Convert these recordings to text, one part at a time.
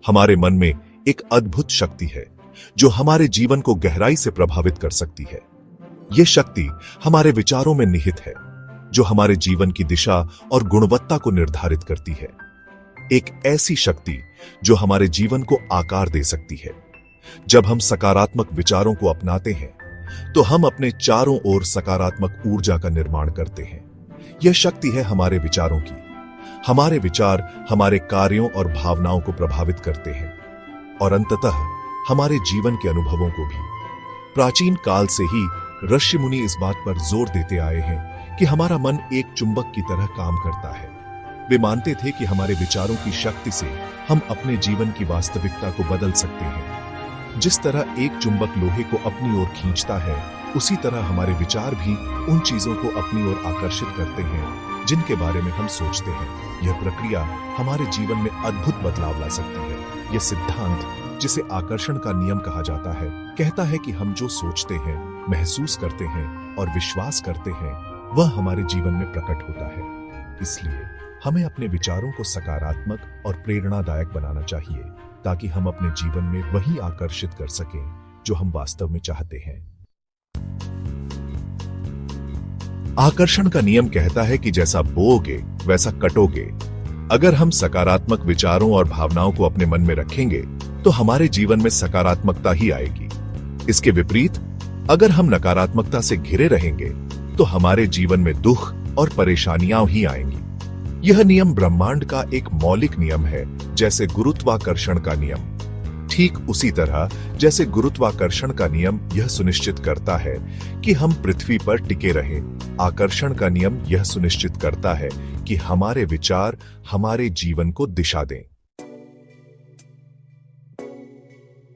हमारे मन में एक अद्भुत शक्ति है जो हमारे जीवन को गहराई से प्रभावित कर सकती है। यह शक्ति हमारे विचारों में निहित है, जो हमारे जीवन की दिशा और गुणवत्ता को निर्धारित करती है। एक ऐसी शक्ति जो हमारे जीवन को आकार दे सकती है। जब हम सकारात्मक विचारों को अपनाते हैं तो हम अपने चारों ओर सकारात्मक ऊर्जा का निर्माण करते हैं। यह शक्ति है हमारे विचारों की। हमारे विचार हमारे कार्यों और भावनाओं को प्रभावित करते हैं और अंततः हमारे जीवन के अनुभवों को भी। प्राचीन काल से ही ऋषि मुनि इस बात पर जोर देते आए हैं कि हमारा मन एक चुंबक की तरह काम करता है। वे मानते थे कि हमारे विचारों की शक्ति से हम अपने जीवन की वास्तविकता को बदल सकते हैं। जिस तरह एक चुंबक लोहे को अपनी ओर खींचता है, उसी तरह हमारे विचार भी उन चीजों को अपनी ओर आकर्षित करते हैं जिनके बारे में हम सोचते हैं। यह प्रक्रिया हमारे जीवन में अद्भुत बदलाव ला सकती है। यह सिद्धांत, जिसे आकर्षण का नियम कहा जाता है, कहता है कि हम जो सोचते हैं, महसूस करते हैं और विश्वास करते हैं, वह हमारे जीवन में प्रकट होता है। इसलिए हमें अपने विचारों को सकारात्मक और प्रेरणादायक बनाना चाहिए ताकि हम अपने जीवन में वही आकर्षित कर सकें जो हम वास्तव में चाहते हैं। आकर्षण का नियम कहता है कि जैसा बोओगे वैसा कटोगे। अगर हम सकारात्मक विचारों और भावनाओं को अपने मन में रखेंगे तो हमारे जीवन में सकारात्मकता ही आएगी। इसके विपरीत अगर हम नकारात्मकता से घिरे रहेंगे तो हमारे जीवन में दुख और परेशानियां ही आएंगी। यह नियम ब्रह्मांड का एक मौलिक नियम है, जैसे गुरुत्वाकर्षण का नियम। ठीक उसी तरह जैसे गुरुत्वाकर्षण का नियम यह सुनिश्चित करता है कि हम पृथ्वी पर टिके रहें, आकर्षण का नियम यह सुनिश्चित करता है कि हमारे विचार हमारे जीवन को दिशा दें।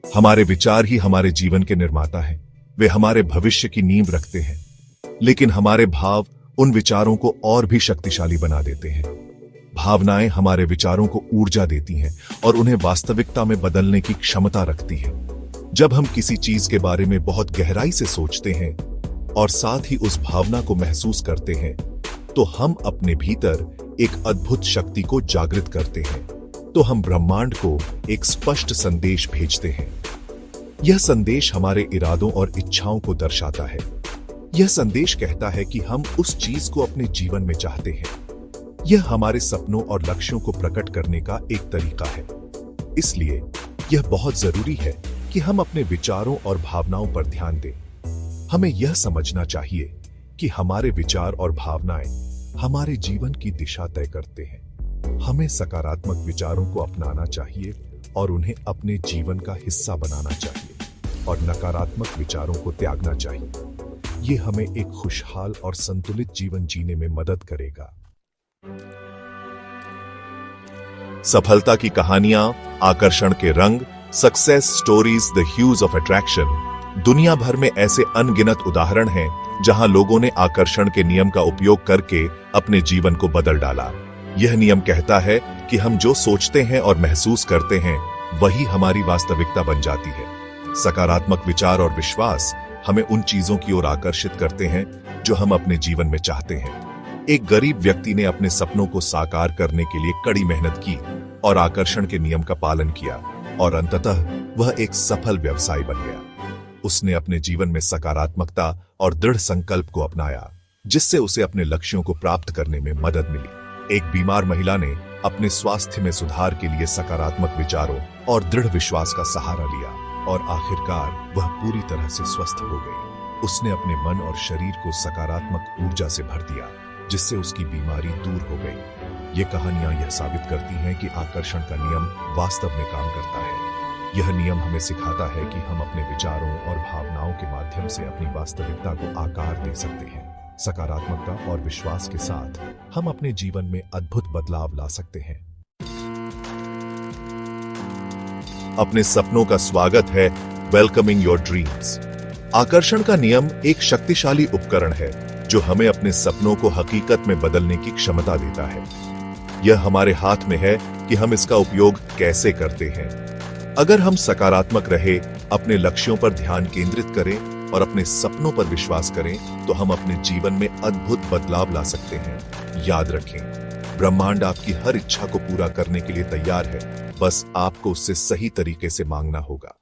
हमारे विचार ही हमारे जीवन के निर्माता हैं। वे हमारे भविष्य की नींव रखते हैं, लेकिन हमारे भाव उन विचारों को और भी शक्तिशाली बना देते हैं। भावनाएं हमारे विचारों को ऊर्जा देती हैं और उन्हें वास्तविकता में बदलने की क्षमता रखती हैं। जब हम किसी चीज के बारे में बहुत गहराई से सोचते हैं और साथ ही उस भावना को महसूस करते हैं, तो हम अपने भीतर एक अद्भुत शक्ति को जागृत करते हैं। तो हम ब्रह्मांड को एक स्पष्ट संदेश भेजते हैं। यह संदेश हमारे इरादों और इच्छाओं को दर्शाता है। यह संदेश कहता है कि हम उस चीज को अपने जीवन में चाहते हैं। यह हमारे सपनों और लक्ष्यों को प्रकट करने का एक तरीका है। इसलिए यह बहुत जरूरी है कि हम अपने विचारों और भावनाओं पर ध्यान दें। हमें यह समझना चाहिए कि हमारे विचार और भावनाएं हमारे जीवन की दिशा तय करते हैं। हमें सकारात्मक विचारों को अपनाना चाहिए और उन्हें अपने जीवन का हिस्सा बनाना चाहिए, और नकारात्मक विचारों को त्यागना चाहिए। यह हमें एक खुशहाल और संतुलित जीवन जीने में मदद करेगा। सफलता की कहानियां, आकर्षण के रंग, success stories, the huge of attraction. दुनिया भर में ऐसे अनगिनत उदाहरण हैं जहां लोगों ने आकर्षण के नियम का उपयोग करके अपने जीवन को बदल डाला। यह नियम कहता है कि हम जो सोचते हैं और महसूस करते हैं, वही हमारी वास्तविकता बन जाती है। सकारात्मक विचार और विश्वास हमें उन चीजों की ओर आकर्षित करते हैं जो हम अपने जीवन में चाहते हैं। एक गरीब व्यक्ति ने अपने सपनों को साकार करने के लिए कड़ी मेहनत की और आकर्षण के नियम का पालन किया, और अंततः वह एक सफल व्यवसायी बन गया। उसने अपने जीवन में सकारात्मकता और दृढ़ संकल्प को अपनाया, जिससे उसे अपने लक्ष्यों को प्राप्त करने में मदद मिली। एक बीमार महिला ने अपने स्वास्थ्य में सुधार के लिए सकारात्मक विचारों और दृढ़ विश्वास का सहारा लिया, और आखिरकार वह पूरी तरह से स्वस्थ हो गई। उसने अपने मन और शरीर को सकारात्मक ऊर्जा से भर दिया, जिससे उसकी बीमारी दूर हो गई। ये कहानियां यह साबित करती हैं कि आकर्षण का नियम वास्तव में काम करता है। यह नियम हमें सिखाता है कि हम अपने विचारों और भावनाओं के माध्यम से अपनी वास्तविकता को आकार दे सकते हैं। सकारात्मकता और विश्वास के साथ हम अपने जीवन में अद्भुत बदलाव ला सकते हैं। अपने सपनों का स्वागत है, वेलकमिंग योर ड्रीम्स। आकर्षण का नियम एक शक्तिशाली उपकरण है जो हमें अपने सपनों को हकीकत में बदलने की क्षमता देता है। यह हमारे हाथ में है कि हम इसका उपयोग कैसे करते हैं। अगर हम सकारात्मक रहे, अपने लक्ष्यों पर ध्यान केंद्रित करें और अपने सपनों पर विश्वास करें, तो हम अपने जीवन में अद्भुत बदलाव ला सकते हैं। याद रखें, ब्रह्मांड आपकी हर इच्छा को पूरा करने के लिए तैयार है, बस आपको उससे सही तरीके से मांगना होगा।